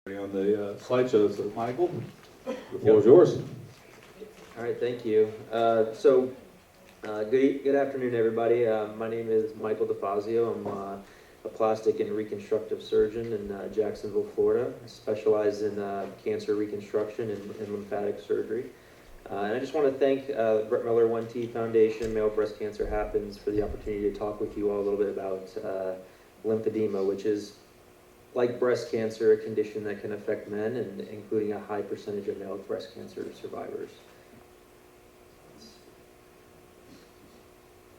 On the slideshow, so Michael, the floor is yours. All right, thank you. Good afternoon, everybody. My name is Michael Defazio. I'm a plastic and reconstructive surgeon in Jacksonville, Florida. I specialize in cancer reconstruction and lymphatic surgery. And I just want to thank Brett Miller 1T Foundation, Male Breast Cancer Happens, for the opportunity to talk with you all a little bit about lymphedema, which is, like breast cancer, a condition that can affect men, and including a high percentage of male breast cancer survivors.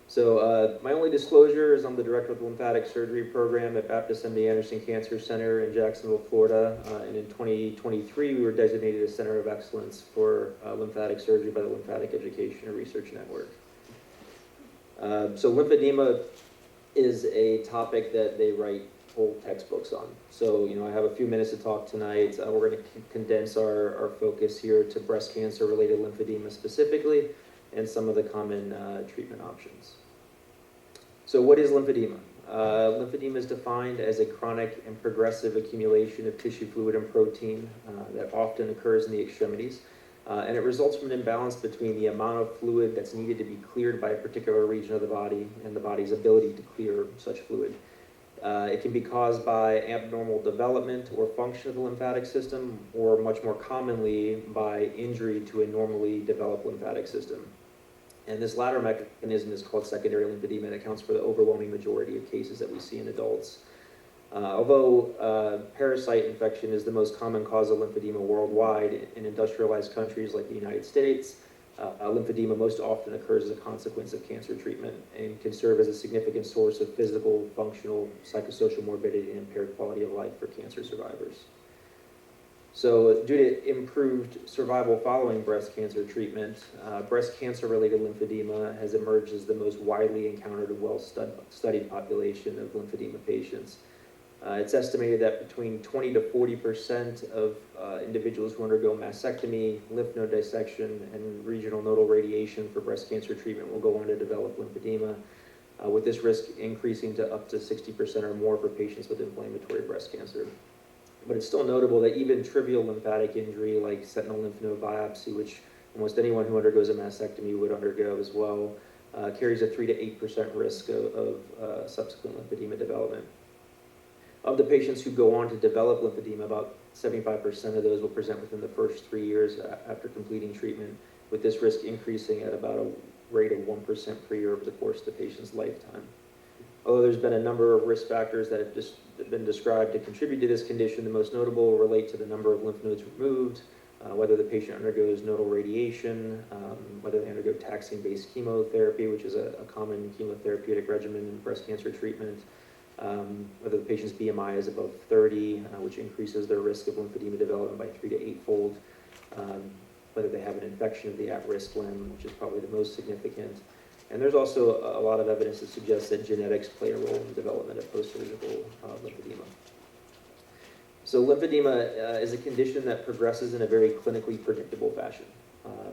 So my only disclosure is I'm the director of the lymphatic surgery program at Baptist MD Anderson Cancer Center in Jacksonville, Florida. And in 2023, we were designated a center of excellence for lymphatic surgery by the Lymphatic Education and Research Network. So lymphedema is a topic that they write whole textbooks on. So, I have a few minutes to talk tonight. We're going to condense our focus here to breast cancer related lymphedema specifically, and some of the common treatment options. So what is lymphedema? Lymphedema is defined as a chronic and progressive accumulation of tissue fluid and protein that often occurs in the extremities. And it results from an imbalance between the amount of fluid that's needed to be cleared by a particular region of the body and the body's ability to clear such fluid. It can be caused by abnormal development or function of the lymphatic system, or much more commonly by injury to a normally developed lymphatic system. And this latter mechanism is called secondary lymphedema, and accounts for the overwhelming majority of cases that we see in adults. Although parasite infection is the most common cause of lymphedema worldwide in industrialized countries like the United States, lymphedema most often occurs as a consequence of cancer treatment and can serve as a significant source of physical, functional, psychosocial morbidity and impaired quality of life for cancer survivors. So due to improved survival following breast cancer treatment, breast cancer-related lymphedema has emerged as the most widely encountered and well-studied population of lymphedema patients. It's estimated that between 20 to 40% of individuals who undergo mastectomy, lymph node dissection, and regional nodal radiation for breast cancer treatment will go on to develop lymphedema, with this risk increasing to up to 60% or more for patients with inflammatory breast cancer. But it's still notable that even trivial lymphatic injury like sentinel lymph node biopsy, which almost anyone who undergoes a mastectomy would undergo as well, carries a 3 to 8% risk of subsequent lymphedema development. Of the patients who go on to develop lymphedema, about 75% of those will present within the first 3 years after completing treatment, with this risk increasing at about a rate of 1% per year over the course of the patient's lifetime. Although there's been a number of risk factors that have just been described to contribute to this condition, the most notable relate to the number of lymph nodes removed, whether the patient undergoes nodal radiation, whether they undergo taxane-based chemotherapy, which is a common chemotherapeutic regimen in breast cancer treatment, whether the patient's BMI is above 30, which increases their risk of lymphedema development by 3 to 8-fold, whether they have an infection of the at-risk limb, which is probably the most significant. And there's also a lot of evidence that suggests that genetics play a role in the development of post-surgical lymphedema. So lymphedema is a condition that progresses in a very clinically predictable fashion.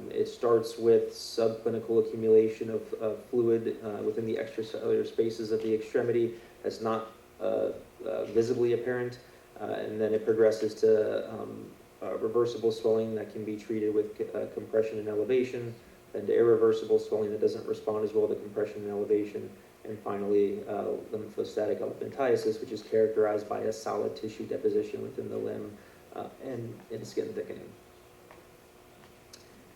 It starts with subclinical accumulation of fluid within the extracellular spaces of the extremity that's not visibly apparent, and then it progresses to reversible swelling that can be treated with compression and elevation, then to irreversible swelling that doesn't respond as well to compression and elevation, and finally lymphostatic elephantiasis, which is characterized by a solid tissue deposition within the limb and skin thickening.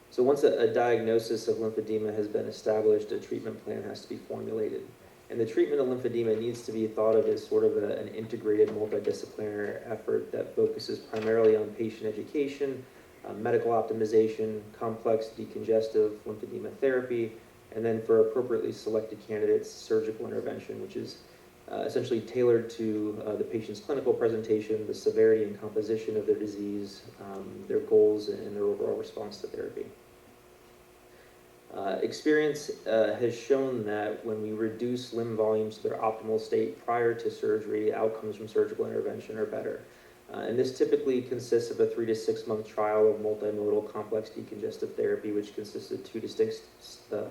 So once a diagnosis of lymphedema has been established, a treatment plan has to be formulated. And the treatment of lymphedema needs to be thought of as sort of an integrated multidisciplinary effort that focuses primarily on patient education, medical optimization, complex decongestive lymphedema therapy, and then for appropriately selected candidates, surgical intervention, which is essentially tailored to the patient's clinical presentation, the severity and composition of their disease, their goals, and their overall response to therapy. Experience has shown that when we reduce limb volumes to their optimal state prior to surgery, outcomes from surgical intervention are better. And this typically consists of a 3 to 6 month trial of multimodal complex decongestive therapy, which consists of 2 distinct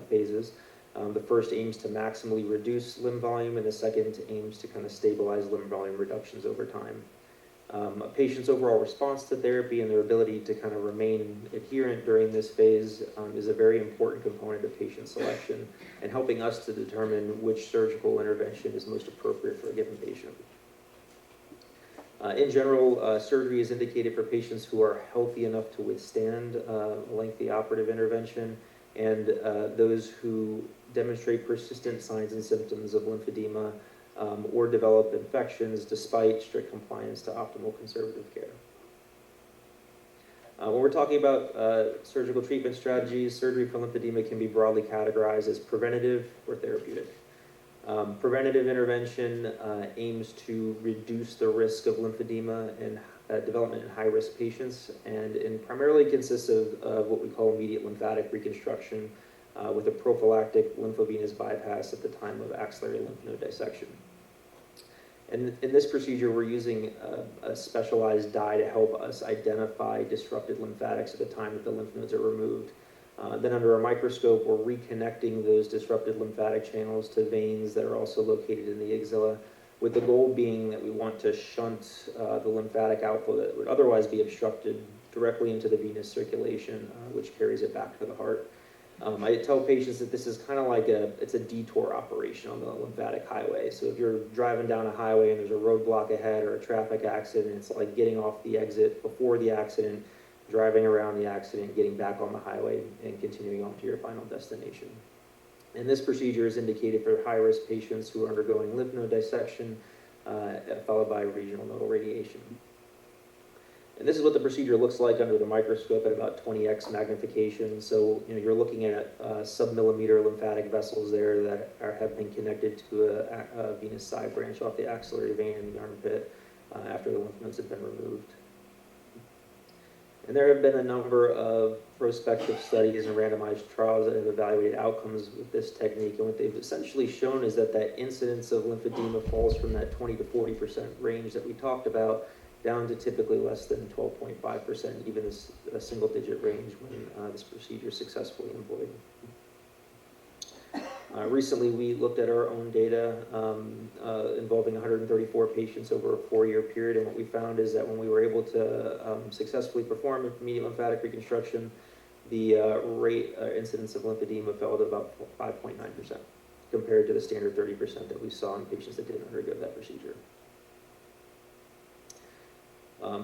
phases. The first aims to maximally reduce limb volume, and the second aims to kind of stabilize limb volume reductions over time. A patient's overall response to therapy and their ability to kind of remain adherent during this phase is a very important component of patient selection and helping us to determine which surgical intervention is most appropriate for a given patient. In general, surgery is indicated for patients who are healthy enough to withstand a lengthy operative intervention, and those who demonstrate persistent signs and symptoms of lymphedema or develop infections despite strict compliance to optimal conservative care. When we're talking about surgical treatment strategies, surgery for lymphedema can be broadly categorized as preventative or therapeutic. Preventative intervention aims to reduce the risk of lymphedema and development in high-risk patients, and primarily consists of what we call immediate lymphatic reconstruction with a prophylactic lymphovenous bypass at the time of axillary lymph node dissection. And in this procedure, we're using a specialized dye to help us identify disrupted lymphatics at the time that the lymph nodes are removed. Then under a microscope, we're reconnecting those disrupted lymphatic channels to veins that are also located in the axilla, with the goal being that we want to shunt the lymphatic outflow that would otherwise be obstructed directly into the venous circulation, which carries it back to the heart. I tell patients that this is kind of like it's a detour operation on the lymphatic highway. So if you're driving down a highway and there's a roadblock ahead or a traffic accident, it's like getting off the exit before the accident, driving around the accident, getting back on the highway, and continuing on to your final destination. And this procedure is indicated for high-risk patients who are undergoing lymph node dissection, followed by regional nodal radiation. And this is what the procedure looks like under the microscope at about 20x magnification. So you're looking at sub-millimeter lymphatic vessels there that have been connected to a venous side branch off the axillary vein in the armpit after the lymph nodes have been removed. And there have been a number of prospective studies and randomized trials that have evaluated outcomes with this technique. And what they've essentially shown is that incidence of lymphedema falls from that 20 to 40% range that we talked about down to typically less than 12.5%, even a single-digit range when this procedure is successfully employed. Recently, we looked at our own data involving 134 patients over a 4-year period, and what we found is that when we were able to successfully perform immediate lymphatic reconstruction, the incidence of lymphedema fell to about 5.9% compared to the standard 30% that we saw in patients that didn't undergo that procedure.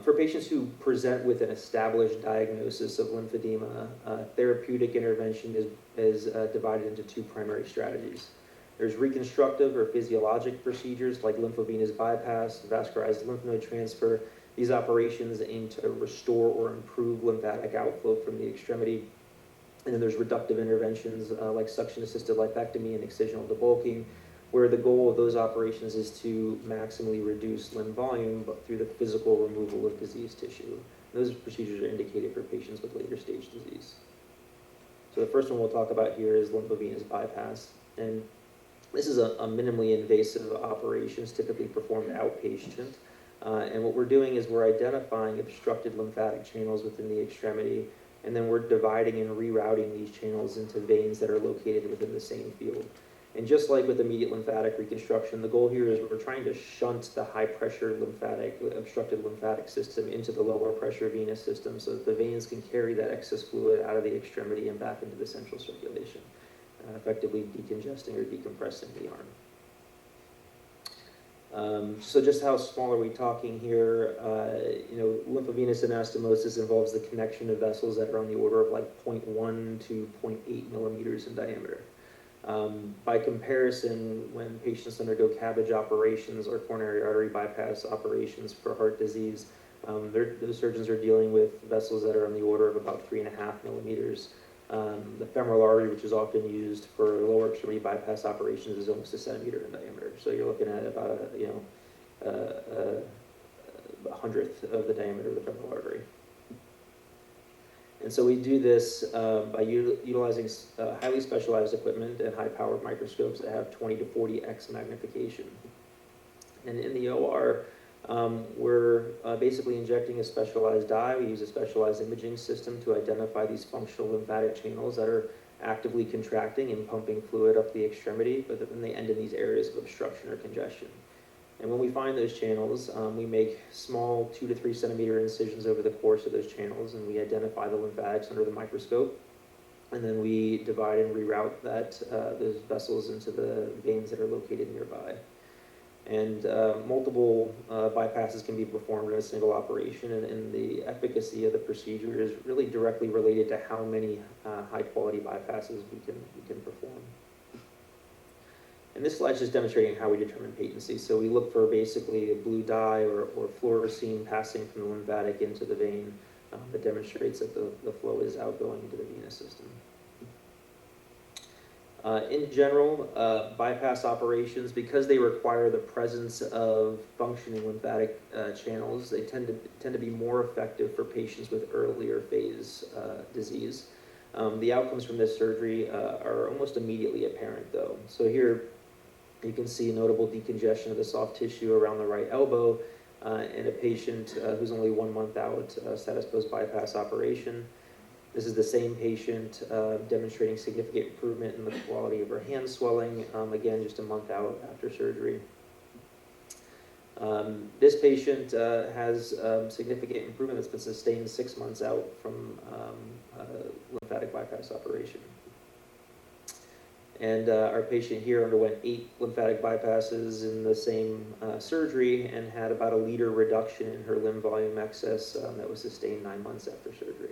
For patients who present with an established diagnosis of lymphedema, therapeutic intervention is divided into 2 primary strategies. There's reconstructive or physiologic procedures like lymphovenous bypass, vascularized lymph node transfer. These operations aim to restore or improve lymphatic outflow from the extremity. And then there's reductive interventions like suction-assisted lipectomy and excisional debulking, where the goal of those operations is to maximally reduce limb volume but through the physical removal of diseased tissue. Those procedures are indicated for patients with later stage disease. So the first one we'll talk about here is lymphovenous bypass. And this is a minimally invasive operation, typically performed outpatient. And what we're doing is we're identifying obstructed lymphatic channels within the extremity, and then we're dividing and rerouting these channels into veins that are located within the same field. And just like with immediate lymphatic reconstruction, the goal here is we're trying to shunt the high-pressure obstructed lymphatic system into the lower-pressure venous system so that the veins can carry that excess fluid out of the extremity and back into the central circulation, effectively decongesting or decompressing the arm. So just how small are we talking here? Lymphovenous anastomosis involves the connection of vessels that are on the order of like 0.1 to 0.8 millimeters in diameter. By comparison, when patients undergo CABG operations or coronary artery bypass operations for heart disease, those surgeons are dealing with vessels that are on the order of about 3.5 millimeters. The femoral artery, which is often used for lower extremity bypass operations, is almost 1 centimeter in diameter. So you're looking at about a 100th of the diameter of the femoral artery. And so we do this by utilizing highly specialized equipment and high-powered microscopes that have 20 to 40x magnification. And in the OR, we're basically injecting a specialized dye. We use a specialized imaging system to identify these functional lymphatic channels that are actively contracting and pumping fluid up the extremity, but then they end in these areas of obstruction or congestion. And when we find those channels, we make small 2 to 3 centimeter incisions over the course of those channels, and we identify the lymphatics under the microscope. And then we divide and reroute those vessels into the veins that are located nearby. And multiple bypasses can be performed in a single operation, and the efficacy of the procedure is really directly related to how many high-quality bypasses we can perform. And this slide is just demonstrating how we determine patency. So we look for basically a blue dye or fluorescein passing from the lymphatic into the vein that demonstrates that the flow is outgoing into the venous system. In general, bypass operations, because they require the presence of functioning lymphatic channels, they tend to be more effective for patients with earlier phase disease. The outcomes from this surgery are almost immediately apparent, though. So here you can see a notable decongestion of the soft tissue around the right elbow in a patient who's only 1 month out, status post bypass operation. This is the same patient demonstrating significant improvement in the quality of her hand swelling, again, just a month out after surgery. This patient has significant improvement that's been sustained 6 months out from lymphatic bypass operation. And our patient here underwent 8 lymphatic bypasses in the same surgery and had about a liter reduction in her limb volume excess that was sustained 9 months after surgery.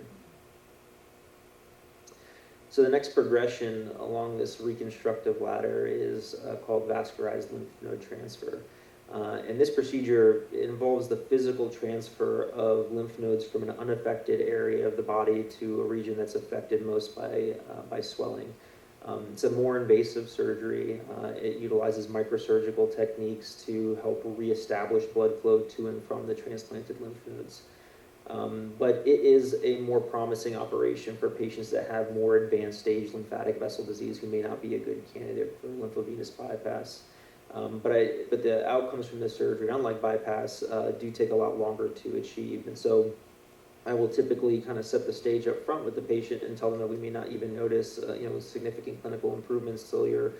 So the next progression along this reconstructive ladder is called vascularized lymph node transfer. And this procedure involves the physical transfer of lymph nodes from an unaffected area of the body to a region that's affected most by swelling. It's a more invasive surgery. It utilizes microsurgical techniques to help reestablish blood flow to and from the transplanted lymph nodes. But it is a more promising operation for patients that have more advanced stage lymphatic vessel disease who may not be a good candidate for lymphovenous bypass. But the outcomes from this surgery, unlike bypass, do take a lot longer to achieve. And so I will typically kind of set the stage up front with the patient and tell them that we may not even notice significant clinical improvements till your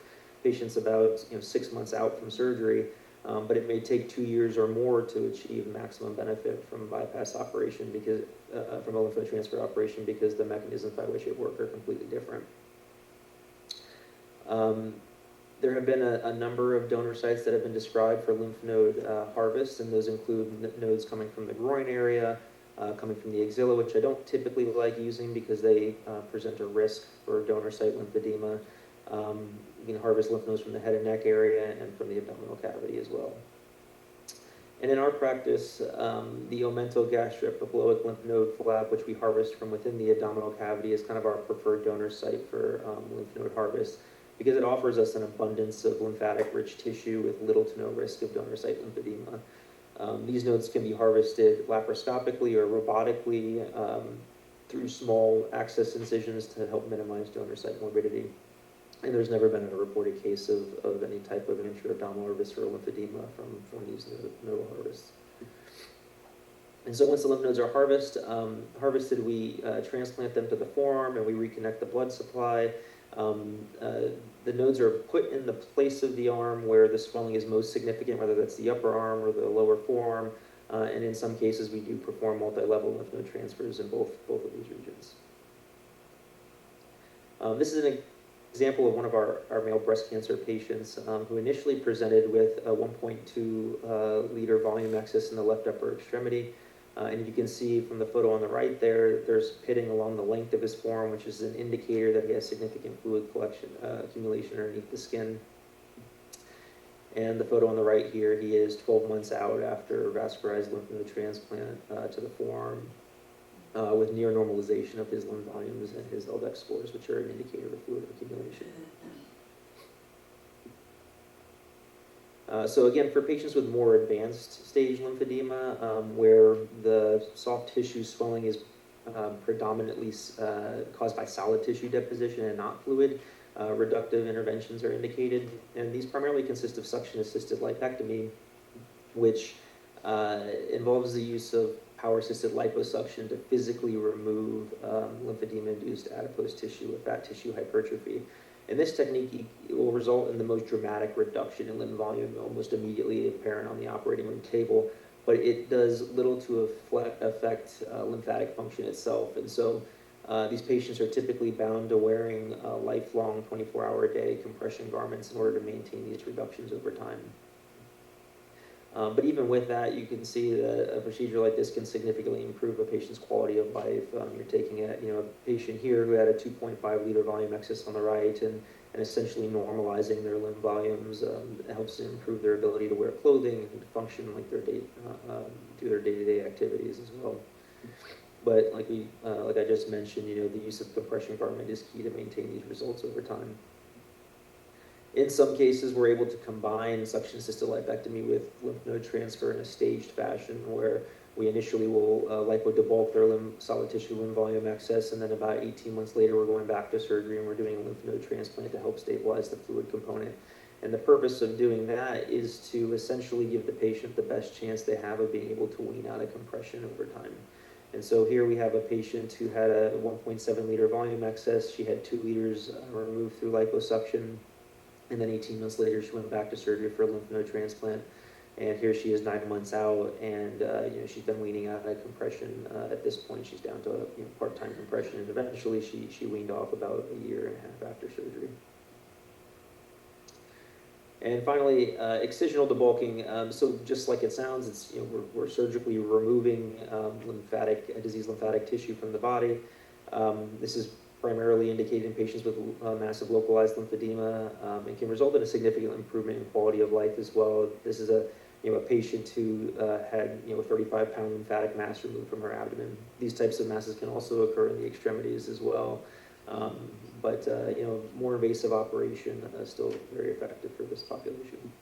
patient's about 6 months out from surgery. But it may take 2 years or more to achieve maximum benefit from a bypass operation because from a lymph node transfer operation because the mechanisms by which it works are completely different. There have been a number of donor sites that have been described for lymph node harvest, and those include nodes coming from the groin area, coming from the axilla, which I don't typically like using because they present a risk for donor site lymphedema. You can harvest lymph nodes from the head and neck area and from the abdominal cavity as well. And in our practice, the omentogastric papilloic lymph node flap, which we harvest from within the abdominal cavity, is kind of our preferred donor site for lymph node harvest because it offers us an abundance of lymphatic-rich tissue with little to no risk of donor site lymphedema. These nodes can be harvested laparoscopically or robotically through small access incisions to help minimize donor site morbidity. And there's never been a reported case of any type of intra-abdominal or visceral lymphedema from these nodal harvests. And so once the lymph nodes are harvested, we transplant them to the forearm and we reconnect the blood supply. The nodes are put in the place of the arm where the swelling is most significant, whether that's the upper arm or the lower forearm. And in some cases, we do perform multi-level lymph node transfers in both of these regions. This is an example of one of our male breast cancer patients who initially presented with a 1.2 liter volume excess in the left upper extremity. And you can see from the photo on the right there's pitting along the length of his forearm, which is an indicator that he has significant fluid accumulation underneath the skin. And the photo on the right here, he is 12 months out after vascularized lymph node transplant to the forearm with near normalization of his lymph volumes and his LDEX scores, which are an indicator of fluid accumulation. So again, for patients with more advanced stage lymphedema, where the soft tissue swelling is predominantly caused by solid tissue deposition and not fluid, reductive interventions are indicated. And these primarily consist of suction-assisted lipectomy, which involves the use of power-assisted liposuction to physically remove lymphedema-induced adipose tissue or fat tissue hypertrophy. And this technique will result in the most dramatic reduction in limb volume, almost immediately apparent on the operating room table, but it does little to affect lymphatic function itself. And so these patients are typically bound to wearing lifelong 24-hour-a-day compression garments in order to maintain these reductions over time. But even with that, you can see that a procedure like this can significantly improve a patient's quality of life. You're taking a patient here who had a 2.5 liter volume excess on the right, and essentially normalizing their limb volumes. It helps to improve their ability to wear clothing and to function like do their day-to-day activities as well. But like I just mentioned, the use of compression garment is key to maintain these results over time. In some cases, we're able to combine suction-assisted lipectomy with lymph node transfer in a staged fashion, where we initially will lipo-debulk their solid tissue limb volume excess, and then about 18 months later, we're going back to surgery and we're doing a lymph node transplant to help stabilize the fluid component. And the purpose of doing that is to essentially give the patient the best chance they have of being able to wean out of compression over time. And so here we have a patient who had a 1.7 liter volume excess. She had 2 liters removed through liposuction. And then 18 months later, she went back to surgery for a lymph node transplant. And here she is 9 months out, and she's been weaning out of compression. At this point, she's down to part-time compression, and eventually she weaned off about a year and a half after surgery. And finally, excisional debulking. So just like it sounds, it's we're surgically removing diseased lymphatic tissue from the body. This is primarily indicated in patients with massive localized lymphedema, and can result in a significant improvement in quality of life as well. This is a patient who had a 35-pound lymphatic mass removed from her abdomen. These types of masses can also occur in the extremities as well, but more invasive operation is still very effective for this population.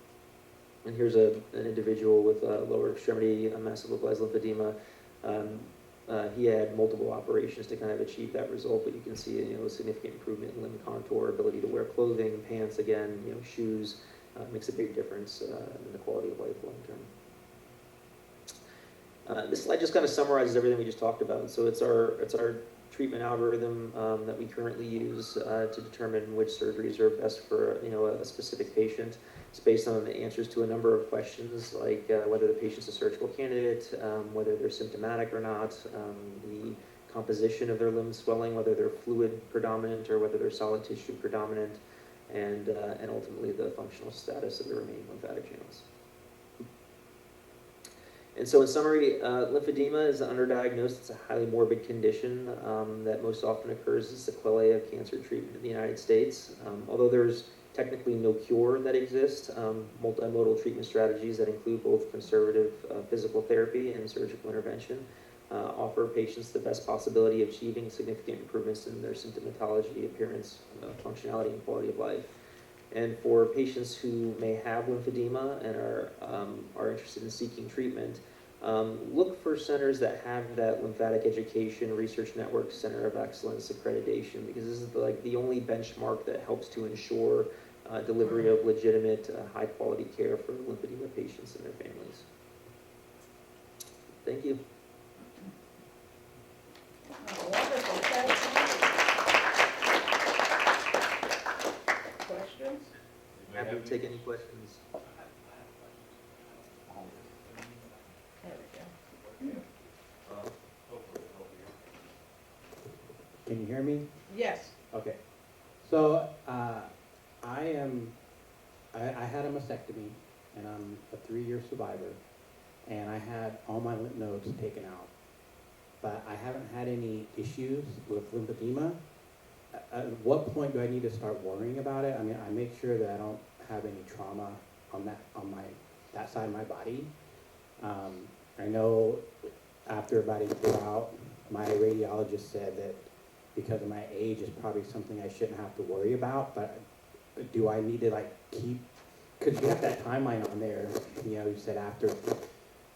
And here's an individual with lower extremity massive localized lymphedema. He had multiple operations to kind of achieve that result, but you can see a significant improvement in limb contour, ability to wear clothing, pants again, shoes. Makes a big difference in the quality of life long term. This slide just kind of summarizes everything we just talked about. So it's our treatment algorithm that we currently use to determine which surgeries are best for a specific patient. It's based on the answers to a number of questions, like whether the patient's a surgical candidate, whether they're symptomatic or not, the composition of their limb swelling, whether they're fluid predominant or whether they're solid tissue predominant, and ultimately the functional status of the remaining lymphatic channels. And so in summary, lymphedema is underdiagnosed. It's a highly morbid condition that most often occurs as sequelae of cancer treatment in the United States. Although there's technically no cure that exists, multimodal treatment strategies that include both conservative physical therapy and surgical intervention offer patients the best possibility of achieving significant improvements in their symptomatology, appearance, functionality, and quality of life. And for patients who may have lymphedema and are interested in seeking treatment, look for centers that have that lymphatic education research network center of excellence accreditation, because this is the only benchmark that helps to ensure delivery of legitimate, high quality care for lymphedema patients and their families. Thank you. Wonderful. Questions? Happy to take any questions. There we go. Can you hear me? Yes. Okay. So I had a mastectomy, and I'm a 3-year survivor, and I had all my lymph nodes taken out, but I haven't had any issues with lymphedema. At what point do I need to start worrying about it? I mean, I make sure that I don't have any trauma on that side of my body. I know after about a year out, my radiologist said that because of my age, it's probably something I shouldn't have to worry about, but do I need to keep, because you have that timeline on there, you said after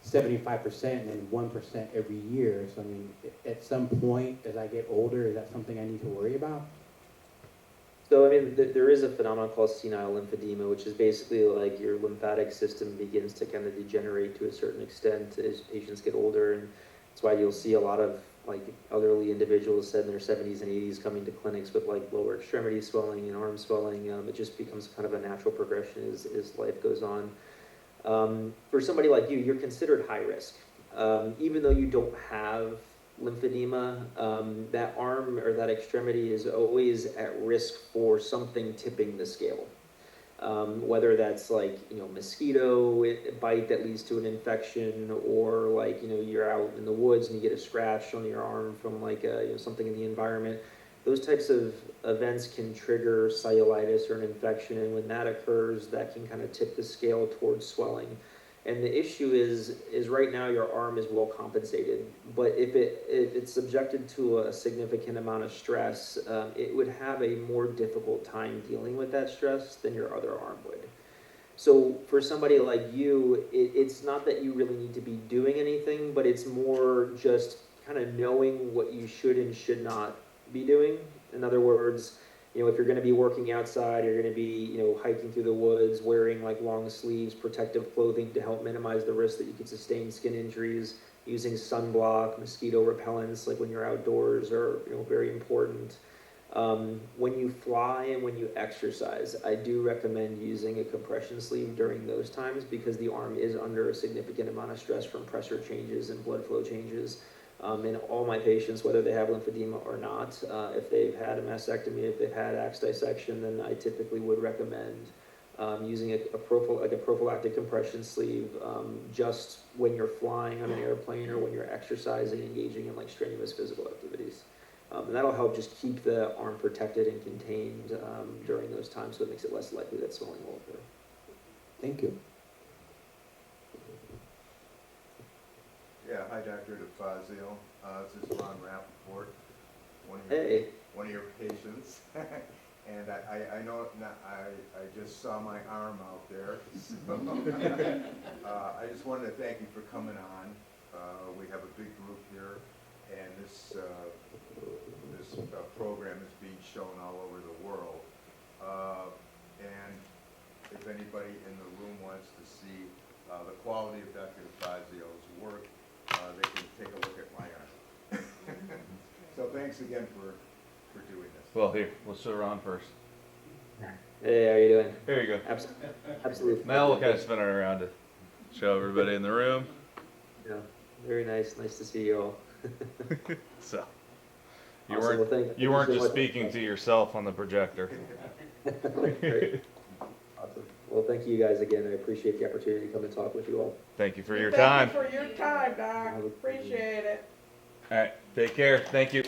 75% and then 1% every year. So I mean, at some point as I get older, is that something I need to worry about? So I mean, there is a phenomenon called senile lymphedema, which is basically like your lymphatic system begins to kind of degenerate to a certain extent as patients get older, and that's why you'll see a lot of like elderly individuals said in their 70s and 80s coming to clinics with like lower extremity swelling and arm swelling. It just becomes kind of a natural progression as life goes on. For somebody like you, you're considered high risk. Even though you don't have lymphedema, that arm or that extremity is always at risk for something tipping the scale. Whether that's like, mosquito bite that leads to an infection, or like, you're out in the woods and you get a scratch on your arm from like, something in the environment. Those types of events can trigger cellulitis or an infection, and when that occurs, that can kind of tip the scale towards swelling. And the issue is right now your arm is well compensated, but if it's subjected to a significant amount of stress, it would have a more difficult time dealing with that stress than your other arm would. So for somebody like you, it's not that you really need to be doing anything, but it's more just kind of knowing what you should and should not be doing. In other words, if you're going to be working outside, you're going to be, hiking through the woods, wearing like long sleeves, protective clothing to help minimize the risk that you could sustain skin injuries, using sunblock, mosquito repellents, like when you're outdoors, are very important. When you fly and when you exercise, I do recommend using a compression sleeve during those times, because the arm is under a significant amount of stress from pressure changes and blood flow changes. In all my patients, whether they have lymphedema or not, if they've had a mastectomy, if they've had axe dissection, then I typically would recommend using a prophylactic compression sleeve just when you're flying on an airplane or when you're exercising, engaging in like strenuous physical activities. And that'll help just keep the arm protected and contained during those times, so it makes it less likely that swelling will occur. Thank you. Yeah, hi, Dr. Defazio. This is Ron Rappaport, one of your patients. And I know, I just saw my arm out there. So, I just wanted to thank you for coming on. We have a big group here, and this program is being shown all over the world. And if anybody in the room wants to see the quality of Dr. Defazio's work, they can take a look at my arm. So thanks again for doing this. Well, here, let's show Ron first. Hey, how are you doing? Here you go. Absolutely. Now we'll kind of spin it around to show everybody in the room. Yeah, very nice. Nice to see you all. So, you Awesome. Well, thank you weren't so just much. speaking to yourself on the projector. Great. Awesome. Well, thank you guys again. I appreciate the opportunity to come and talk with you all. Thank you for your Thank time. you for your time, Doc. Appreciate it. All right, take care. Thank you.